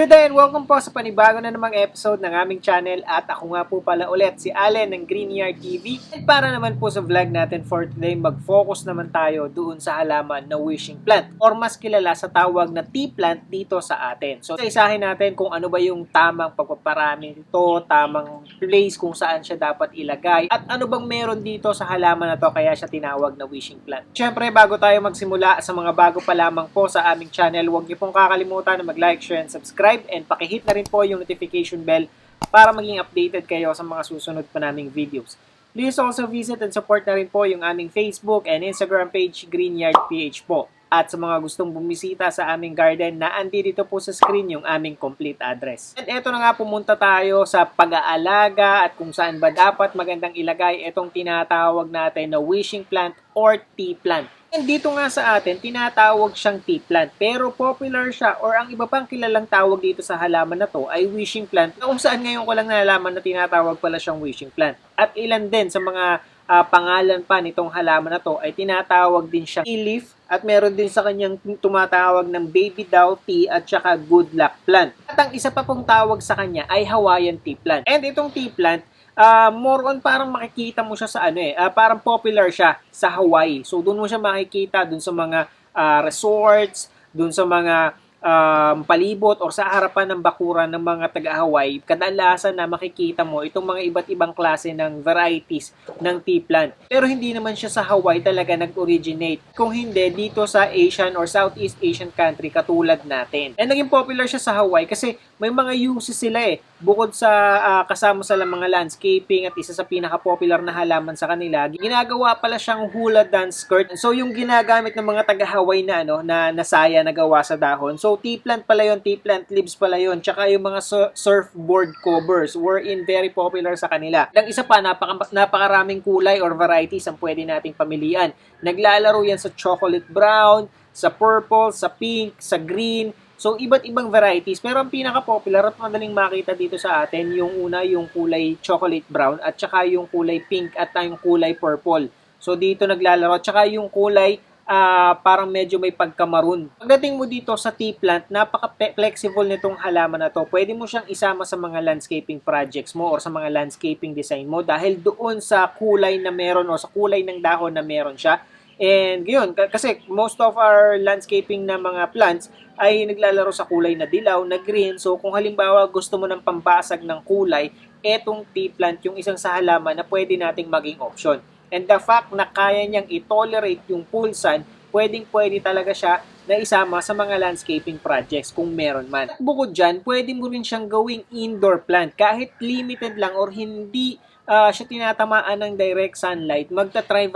Good day and welcome po sa panibago na namang episode ng aming channel at ako nga po pala ulit si Allen ng Greenyard TV. At para naman po sa vlog natin for today, mag-focus naman tayo doon sa halaman na wishing plant or mas kilala sa tawag na tea plant dito sa atin. So isahin natin kung ano ba yung tamang pagpaparami nito, tamang place kung saan siya dapat ilagay at ano bang meron dito sa halaman na to kaya siya tinawag na wishing plant. Siyempre bago tayo magsimula sa mga bago pa lamang po sa aming channel, huwag niyo pong kakalimutan na mag-like, share and subscribe and pakihit na rin po yung notification bell para maging updated kayo sa mga susunod pa naming videos. Please also visit and support na rin po yung aming Facebook and Instagram page Greenyard PH po. At sa mga gustong bumisita sa aming garden na andito po sa screen yung aming complete address. At eto na nga, pumunta tayo sa pag-aalaga at kung saan ba dapat magandang ilagay itong tinatawag natin na wishing plant or tea plant. And dito nga sa atin, tinatawag siyang tea plant. Pero popular siya or ang iba pang kilalang tawag dito sa halaman na to ay wishing plant. Na kung saan ngayon ko lang nalaman na tinatawag pala siyang wishing plant. At ilan din sa mga pangalan pa nitong halaman na to ay tinatawag din siyang tea leaf. At meron din sa kanyang tumatawag ng baby doll tea at saka good luck plant. At ang isa pa pong tawag sa kanya ay Hawaiian tea plant. And itong tea plant, more on parang makikita mo siya sa parang popular siya sa Hawaii. So doon mo siya makikita doon sa mga resorts, doon sa mga palibot or sa harapan ng bakuran ng mga taga-Hawaii. Kadalasan na makikita mo itong mga iba't ibang klase ng varieties ng tea plant. Pero hindi naman siya sa Hawaii talaga nag-originate. Kung hindi, dito sa Asian or Southeast Asian country katulad natin. And naging popular siya sa Hawaii kasi may mga uses sila Bukod sa kasama sa mga landscaping at isa sa pinaka-popular na halaman sa kanila, ginagawa pala siyang hula dance skirt. So yung ginagamit ng mga taga-Hawaii na na nasaya na gawa sa dahon. So tea plant pala yun, tea plant leaves pala yun. Tsaka yung mga surfboard covers were very popular sa kanila. Ang isa pa, napakaraming kulay or varieties ang pwede nating pamilian. Naglalaro yan sa chocolate brown, sa purple, sa pink, sa green. So, iba't ibang varieties. Pero ang pinaka-popular at madaling makita dito sa atin, yung una, yung kulay chocolate brown at saka yung kulay pink at yung kulay purple. So, dito naglalaro. At saka yung kulay parang medyo may pagka-maroon. Pagdating mo dito sa tea plant, napaka-flexible nitong halaman na to. Pwede mo siyang isama sa mga landscaping projects mo or sa mga landscaping design mo dahil doon sa kulay na meron o sa kulay ng dahon na meron siya. And yun, kasi most of our landscaping na mga plants ay naglalaro sa kulay na dilaw, na green. So kung halimbawa gusto mo ng pambasag ng kulay, etong tea plant yung isang sa halaman na pwede nating maging option. And the fact na kaya niyang i-tolerate yung full sun, pwedeng-pwede talaga siya na isama sa mga landscaping projects kung meron man. At bukod dyan, pwede mo rin siyang gawing indoor plant kahit limited lang or hindi siya tinatamaan ng direct sunlight, magta-thrive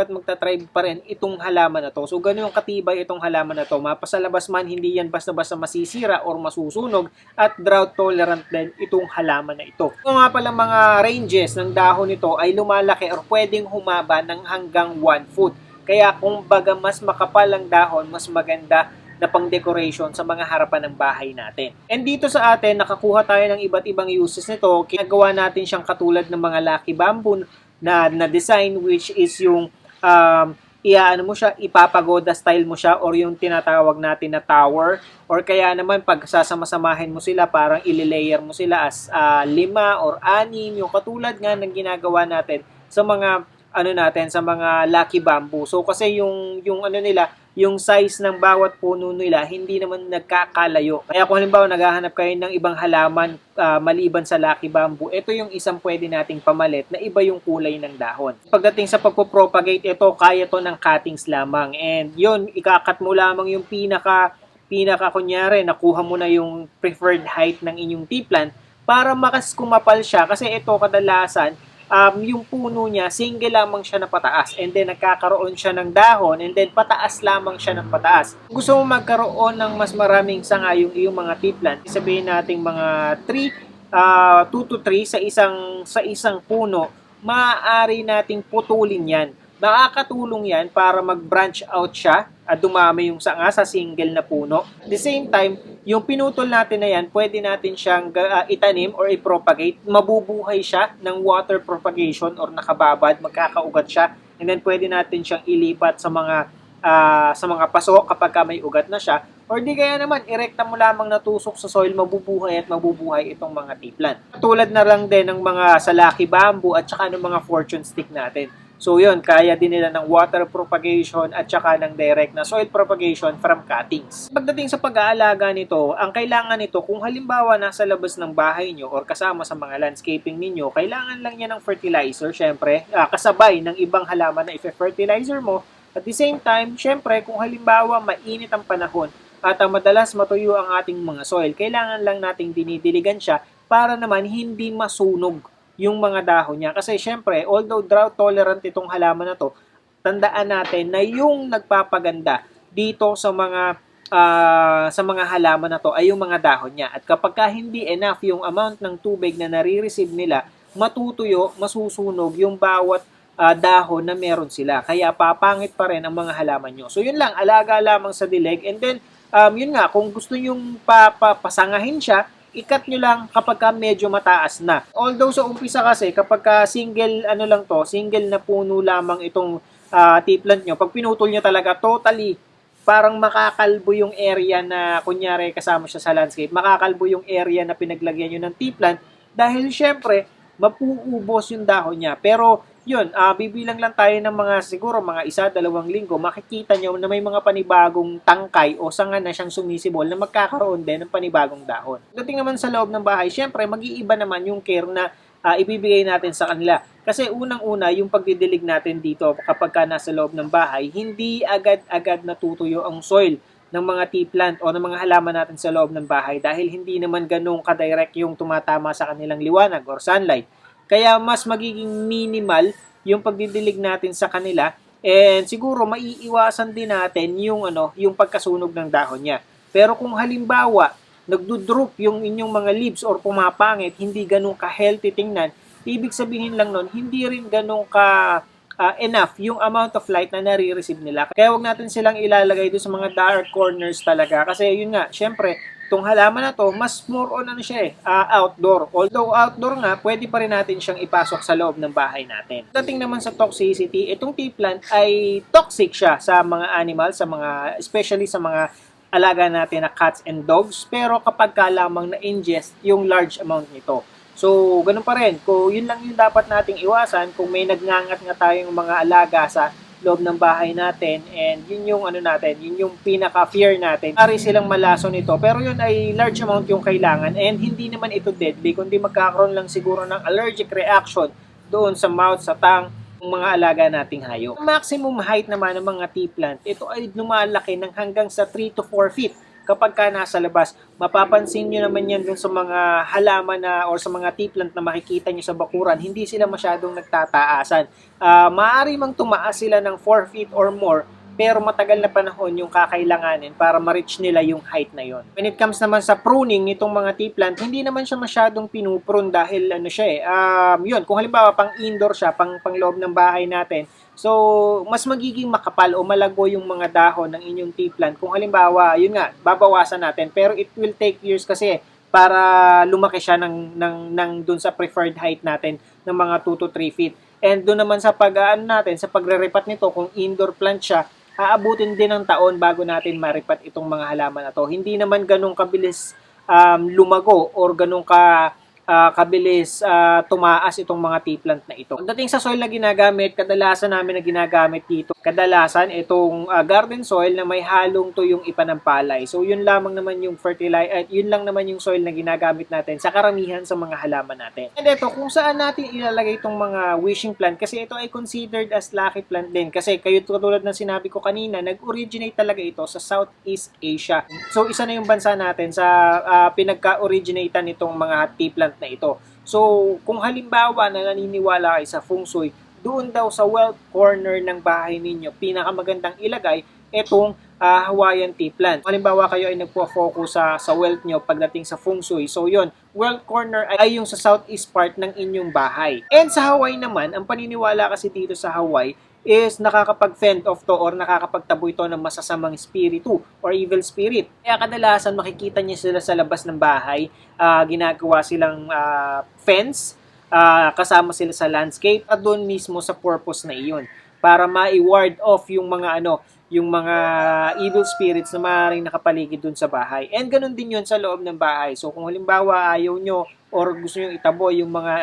pa rin itong halaman na to. So, ganun yung katibay itong halaman na to. Mapasalabas man, hindi yan basta-basta masisira or masusunog at drought tolerant din itong halaman na ito. Kung nga pala mga ranges ng dahon nito ay lumalaki or pwedeng humaba ng hanggang 1 foot. Kaya kung baga mas makapal ang dahon, mas maganda na pang-decoration sa mga harapan ng bahay natin. And dito sa atin, nakakuha tayo ng iba't ibang uses nito. Ginagawa natin siyang katulad ng mga lucky bamboo na design, which is yung ipapagoda style mo siya or yung tinatawag natin na tower. Or kaya naman pag sasama-samahin mo sila, parang ililayer mo sila as 5 or 6, yung katulad nga ng ginagawa natin sa mga sa mga lucky bamboo. So kasi yung yung size ng bawat puno nila hindi naman nagkakalayo. Kaya kung halimbawa naghahanap kayo ng ibang halaman maliban sa lucky bamboo, ito yung isang pwede nating pamalit na iba yung kulay ng dahon. Pagdating sa pagpo-propagate, ito kaya to ng cuttings lamang. And yun, ikakat mo lamang yung pinaka kunyari, nakuha mo na yung preferred height ng inyong tea plant para makas kumapal siya kasi ito kadalasan yung puno niya, single lamang siya na pataas and then nagkakaroon siya ng dahon and then pataas lamang siya ng pataas. Kung gusto mo magkaroon ng mas maraming sanga yung iyong mga tea plant, sabihin nating mga 2 to 3 sa isang puno, maaari nating putulin yan. Makakatulong yan para mag-branch out siya at dumami yung sanga sa single na puno. At the same time, yung pinutol natin na yan, pwede natin siyang itanim or i-propagate. Mabubuhay siya ng water propagation or nakababad, magkakaugat siya. And then pwede natin siyang ilipat sa mga sa mga paso kapag may ugat na siya, or di kaya naman irekta mo lamang na tusok sa soil, mabubuhay at mabubuhay itong mga tea plant. Tulad na lang din ng mga salaki bamboo at saka ng mga fortune stick natin. So yun, kaya din nila ng water propagation at saka ng direct na soil propagation from cuttings. Pagdating sa pag-aalaga nito, ang kailangan nito kung halimbawa nasa labas ng bahay nyo or kasama sa mga landscaping ninyo, kailangan lang niya ng fertilizer, syempre, kasabay ng ibang halaman na i-fertilizer mo. At the same time, syempre, kung halimbawa mainit ang panahon at madalas matuyo ang ating mga soil, kailangan lang nating dinidiligan siya para naman hindi masunog yung mga dahon niya. Kasi syempre, although drought tolerant itong halaman na to, tandaan natin na yung nagpapaganda dito sa mga halaman na to ay yung mga dahon niya. At kapag hindi enough yung amount ng tubig na nare-receive nila, matutuyo, masusunog yung bawat dahon na meron sila. Kaya papangit pa rin ang mga halaman nyo. So yun lang, alaga lamang sa dilig. And then, yun nga, kung gusto nyong pasangahin siya, ikat nyo lang kapag medyo mataas na. Although sa umpisa kasi, kapag single single na puno lamang itong tea plant nyo, pag pinutol nyo talaga, totally, parang makakalbo yung area na, kunyari kasama siya sa landscape, makakalbo yung area na pinaglagyan nyo ng tea plant dahil syempre, mapuubos yung dahon niya. Pero, yun, bibilang lang tayo ng mga siguro mga 1-2 linggo, makikita nyo na may mga panibagong tangkay o sanga na siyang sumisibol na magkakaroon din ng panibagong dahon. Dating naman sa loob ng bahay, syempre mag-iiba naman yung care na ibibigay natin sa kanila. Kasi unang-una, yung pagdidilig natin dito kapag nasa loob ng bahay, hindi agad-agad natutuyo ang soil ng mga tea plant o ng mga halaman natin sa loob ng bahay dahil hindi naman ganun ka-direct yung tumatama sa kanilang liwanag or sunlight. Kaya mas magiging minimal yung pagdidilig natin sa kanila and siguro maiiwasan din natin yung pagkasunog ng dahon niya. Pero kung halimbawa nagdudrop yung inyong mga leaves or pumapangit, hindi ganun ka-healthy tingnan, ibig sabihin lang nun, hindi rin ganun enough yung amount of light na nare-receive nila. Kaya wag natin silang ilalagay doon sa mga dark corners talaga. Kasi yun nga, syempre, itong halaman na to, mas more on outdoor. Although outdoor nga, pwede pa rin natin siyang ipasok sa loob ng bahay natin. Dating naman sa toxicity, itong tea plant ay toxic siya sa mga animals, especially sa mga alaga natin na cats and dogs. Pero kapag lamang na-ingest yung large amount nito. So, ganun pa rin. Kung yun lang yung dapat nating iwasan, kung may nagngangat nga tayong mga alaga sa loob ng bahay natin and yun yung pinaka-fear natin. Pari silang malaso nito pero yun ay large amount yung kailangan and hindi naman ito deadly kundi magkakaroon lang siguro ng allergic reaction doon sa mouth, sa tongue ng mga alaga nating hayop. Ang maximum height naman ng mga tea plant, ito ay lumalaki ng hanggang sa 3 to 4 feet. Kapag nasa labas, mapapansin nyo naman yan dun sa mga halaman or sa mga tea plant na makikita nyo sa bakuran, hindi sila masyadong nagtataasan. Maaari mang tumaas sila ng 4 feet or more, pero matagal na panahon yung kakailanganin para ma-reach nila yung height na yon. When it comes naman sa pruning nitong mga tea plant, hindi naman siya masyadong pinuprune dahil yun, kung halimbawa pang indoor siya, pang loob ng bahay natin, so, mas magiging makapal o malago yung mga dahon ng inyong tea plant. Kung halimbawa, yun nga, babawasan natin. Pero it will take years kasi para lumaki siya ng dun sa preferred height natin ng mga 2 to 3 feet. And doon naman sa sa pagre-repat nito, kung indoor plant siya, aabutin din ng taon bago natin maripat itong mga halaman na to. Hindi naman ganun kabilis lumago or ganun kabilis tumaas itong mga tea plant na ito. Pagdating sa soil na ginagamit, kadalasan namin na ginagamit dito, itong garden soil na may halong tuyong ipanampalay. So yun lamang naman yung yun lang naman yung soil na ginagamit natin sa karamihan sa mga halaman natin. And ito, kung saan natin ilalagay itong mga wishing plant, kasi ito ay considered as lucky plant din. Kasi kayo tulad ng sinabi ko kanina, nag-originate talaga ito sa Southeast Asia. So isa na yung bansa natin sa pinagka-originatean nitong mga tea plant na ito. So, kung halimbawa na naniniwala kayo sa feng shui, doon daw sa wealth corner ng bahay ninyo, pinakamagandang ilagay itong Hawaiian tea plant. Halimbawa kayo ay nagpo-focus sa wealth nyo pagdating sa feng shui. So, yun, wealth corner ay yung sa southeast part ng inyong bahay. And sa Hawaii naman, ang paniniwala kasi dito sa Hawaii is nakakapag-fend off to or nakakapagtabo ito ng masasamang spiritu or evil spirit. Kaya kadalasan makikita niyo sila sa labas ng bahay, ginagawa silang fence, kasama sila sa landscape at doon mismo sa purpose na iyon para ma-ward off yung mga yung mga evil spirits na maaaring nakapaligid dun sa bahay. And ganun din yun sa loob ng bahay. So kung halimbawa ayaw nyo or gusto nyo itabo yung mga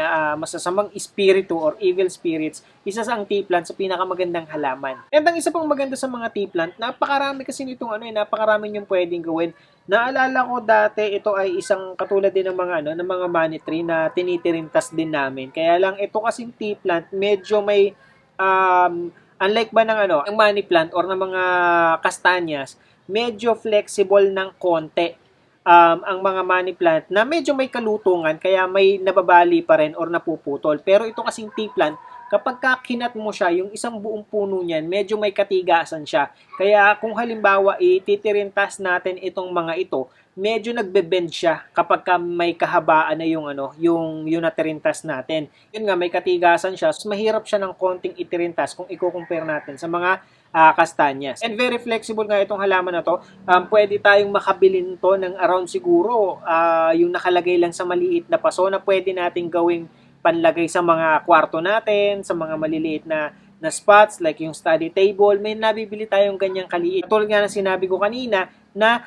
masasamang espiritu or evil spirits, isa sa ang tea plant sa pinakamagandang halaman. And ang isa pang maganda sa mga tea plant, napakarami kasi nitong napakarami yung pwedeng gawin. Naalala ko dati, ito ay isang katulad din ng mga ng mga money tree na tinitirintas din namin. Kaya lang ito kasing tea plant, medyo may unlike ba ng ng money plant or ng mga kastanyas, medyo flexible ng konti ang mga money plant na medyo may kalutungan kaya may nababali pa rin or napuputol. Pero ito kasing tea plant, kapag kinat mo siya, yung isang buong puno niyan, medyo may katigasan siya. Kaya kung halimbawa ititirintas natin itong mga ito, medyo nagbe-bend siya kapag may kahabaan na yung yung natirintas natin. Yun nga, may katigasan siya, so mahirap siya ng konting itirintas kung i-compare natin sa mga kastanyas. And very flexible nga itong halaman na to. Pwede tayong makabili nito ng around siguro yung nakalagay lang sa maliit na paso na pwede nating gawing panlagay sa mga kwarto natin, sa mga maliliit na spots like yung study table. May nabibili tayong ganyang kaliit. Tulad nga ng sinabi ko kanina na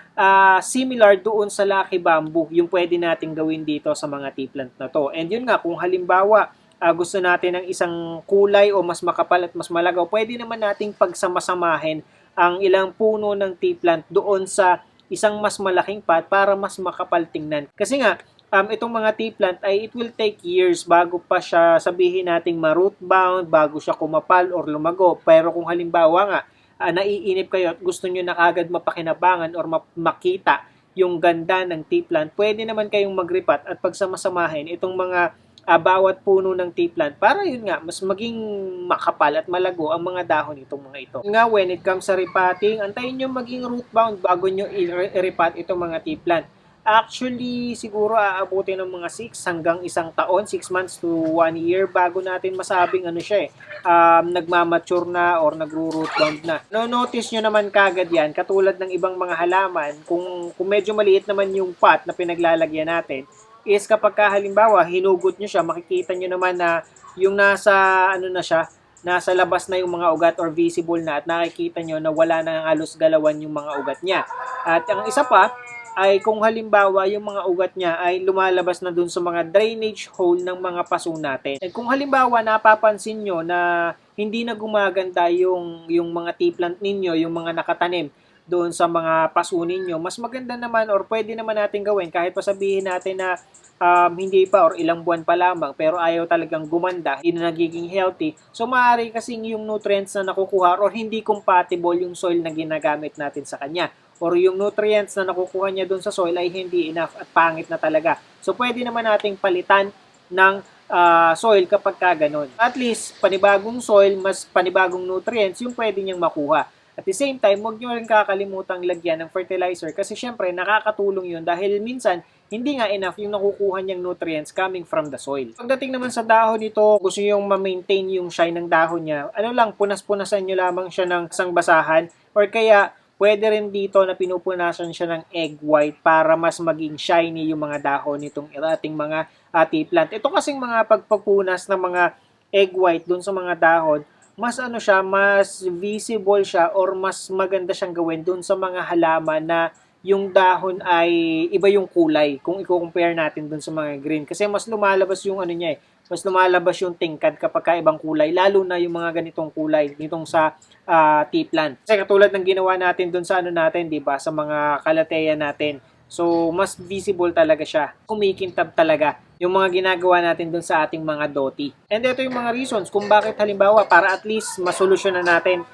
similar doon sa Lucky Bamboo, yung pwede nating gawin dito sa mga tea plant na to. And yun nga, kung halimbawa gusto natin ng isang kulay o mas makapal at mas malagaw, pwede naman nating pagsamasamahin ang ilang puno ng tea plant doon sa isang mas malaking pot para mas makapal tingnan. Kasi nga, itong mga tea plant ay it will take years bago pa siya sabihin nating ma-root bound, bago siya kumapal or lumago. Pero kung halimbawa nga, naiinip kayo at gusto nyo na kagad mapakinabangan or makita yung ganda ng tea plant, pwede naman kayong magripat at pagsamasamahin itong mga bawat puno ng tea plant para yun nga, mas maging makapal at malago ang mga dahon nitong mga ito. Nga, when it comes sa repotting, antayin nyo maging root bound bago nyo i-repot itong mga tea plant. Actually, siguro aabutin ng mga 6 hanggang 1 taon, 6 months to 1 year bago natin masabing siya nagmamature na or nagro-root bound na. No-notice nyo naman kagad yan, katulad ng ibang mga halaman, kung medyo maliit naman yung pot na pinaglalagyan natin, is kapag halimbawa hinugot nyo siya, makikita nyo naman na yung nasa na siya, nasa labas na yung mga ugat or visible na at nakikita nyo na wala na halos galawan yung mga ugat niya. At ang isa pa, ay kung halimbawa yung mga ugat niya ay lumalabas na dun sa mga drainage hole ng mga paso natin. At kung halimbawa napapansin nyo na hindi na gumaganda yung mga tea plant ninyo, yung mga nakatanim doon sa mga paso ninyo, mas maganda naman or pwede naman natin gawin kahit pa sabihin natin na hindi pa or ilang buwan pa lamang pero ayaw talagang gumanda, hindi na nagiging healthy. So maaari kasing yung nutrients na nakukuha or hindi compatible yung soil na ginagamit natin sa kanya. Or yung nutrients na nakukuha niya doon sa soil ay hindi enough at pangit na talaga. So, pwede naman nating palitan ng soil kapag ganun. At least, panibagong soil, mas panibagong nutrients yung pwede niyang makuha. At the same time, huwag niyo rin kakalimutang lagyan ng fertilizer kasi syempre nakakatulong yun dahil minsan hindi nga enough yung nakukuha niyang nutrients coming from the soil. Pagdating naman sa dahon nito, gusto niyo ma-maintain yung shine ng dahon niya, punas-punasan niyo lamang siya ng isang basahan or kaya pwede rin dito na pinupunasan siya ng egg white para mas maging shiny yung mga dahon nitong ating mga tea plant. Ito kasing mga pagpapunas ng mga egg white dun sa mga dahon, mas mas visible siya or mas maganda siyang gawin dun sa mga halaman na yung dahon ay iba yung kulay kung i-compare natin dun sa mga green. Kasi mas lumalabas yung mas lumalabas yung tingkad kapag ibang kulay, lalo na yung mga ganitong kulay nitong sa tea plant. Kasi katulad ng ginawa natin dun sa natin, 'di ba, sa mga kalateya natin. So, mas visible talaga siya. Kumikintab talaga yung mga ginagawa natin dun sa ating mga doti. And ito yung mga reasons kung bakit halimbawa para at least masolusyonan natin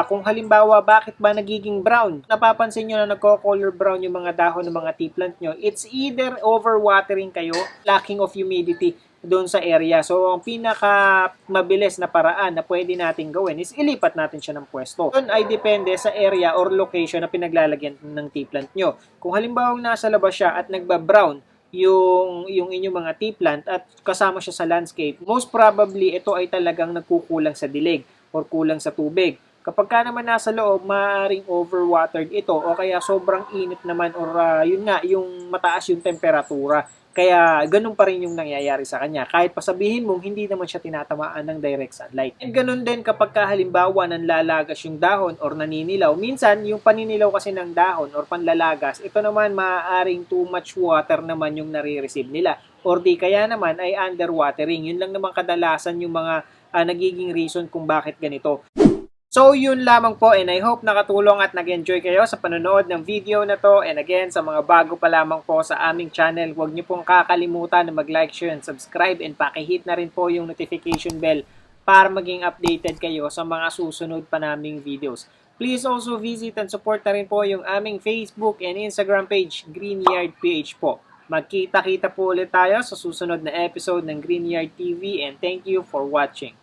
kung halimbawa bakit ba nagiging brown. Napapansin nyo na nagko-color brown yung mga dahon ng mga tea plant nyo. It's either overwatering kayo, lacking of humidity doon sa area. So, ang pinaka mabilis na paraan na pwede natin gawin is ilipat natin siya ng pwesto. Yun ay depende sa area or location na pinaglalagyan ng tea plant nyo. Kung halimbawa nasa labas siya at nagba-brown yung inyong mga tea plant at kasama siya sa landscape, most probably ito ay talagang nagkukulang sa dilig or kulang sa tubig. Kapag naman nasa loob, maaaring overwatered ito o kaya sobrang init naman or yung mataas yung temperatura. Kaya ganun pa rin yung nangyayari sa kanya. Kahit pasabihin mong hindi naman siya tinatamaan ng direct sunlight. And ganun din kapag halimbawa nanlalagas yung dahon or naninilaw. Minsan, yung paninilaw kasi ng dahon or panlalagas, ito naman maaaring too much water naman yung nare-receive nila. Or di kaya naman ay underwatering. Yun lang naman kadalasan yung mga nagiging reason kung bakit ganito. So, yun lamang po and I hope nakatulong at nag-enjoy kayo sa panonood ng video na to. And again, sa mga bago pa lamang po sa aming channel, huwag niyo pong kakalimutan na mag-like, share, and subscribe and pakihit na rin po yung notification bell para maging updated kayo sa mga susunod pa naming videos. Please also visit and support na rin po yung aming Facebook and Instagram page, Greenyard PH po. Magkita-kita po ulit tayo sa susunod na episode ng Greenyard TV and thank you for watching.